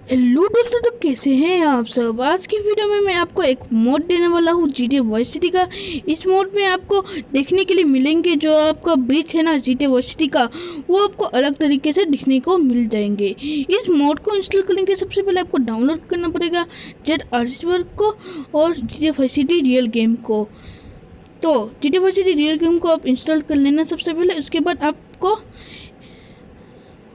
Hello दोस्तों, तो कैसे हैं आप सब। आज की वीडियो में मैं आपको एक मोड देने वाला हूँ GTA वाइस सिटी का। इस मोड में आपको देखने के लिए मिलेंगे जो आपका ब्रिज है ना GTA वाइस सिटी का, वो आपको अलग तरीके से दिखने को मिल जाएंगे। इस मोड को इंस्टॉल करने के सबसे पहले आपको डाउनलोड करना पड़ेगा ZArchiver को और GTA vice city real game को। तो GTA vice city real game को आप इंस्टॉल कर लेना सबसे पहले। उसके बाद आपको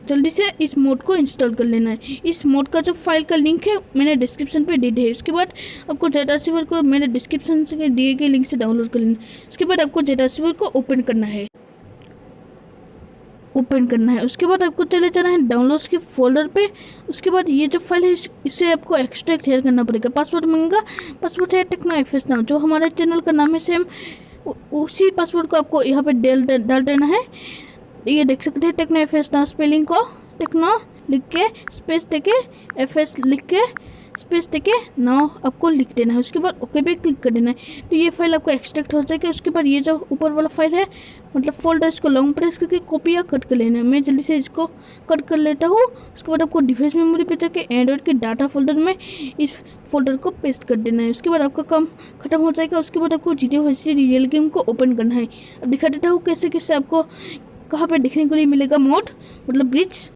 जल्दी से इस मोड को इंस्टॉल कर लेना है। इस मोड का जो फाइल का लिंक है मैंने डिस्क्रिप्शन पे दे दिया है। उसके बाद आपको ZArchiver को मैंने डिस्क्रिप्शन से दिए गए लिंक से डाउनलोड कर लेना है। उसके बाद आपको ZArchiver को ओपन करना है। उसके बाद आपको चले जाना है डाउनलोड्स के फोल्डर पे। उसके बाद ये जो फाइल है इसे आपको एक्सट्रैक्ट हेयर करना पड़ेगा। पासवर्ड मांगेगा, पासवर्ड है Techno FS Now, जो हमारे चैनल का नाम है सेम। उसी पासवर्ड को आपको यहाँ पे डाल देना है। ये देख सकते हैं Techno FS Now स्पेलिंग को टेक्नो लिख के स्पेस देके FS लिख के स्पेस देके नाउ आपको लिख देना है। उसके बाद ओके पे क्लिक कर देना है। तो ये फाइल आपको एक्सट्रैक्ट हो जाएगा। उसके बाद ये जो ऊपर वाला फाइल है मतलब फोल्डर, इसको लॉन्ग प्रेस करके कॉपी या कट कर लेना है। मैं जल्दी से इसको कट कर लेता हूँ। उसके बाद आपको डिवाइस मेमोरी पे जाके एंड्रॉइड के डाटा फोल्डर में इस फोल्डर को पेस्ट कर देना है। उसके बाद आपका काम खत्म हो जाएगा। उसके बाद आपको GTA vice city real game को ओपन करना है। अब दिखा देता हूँ कैसे कैसे आपको कहाँ पे देखने को लिए मिलेगा मोड मतलब ब्रिज।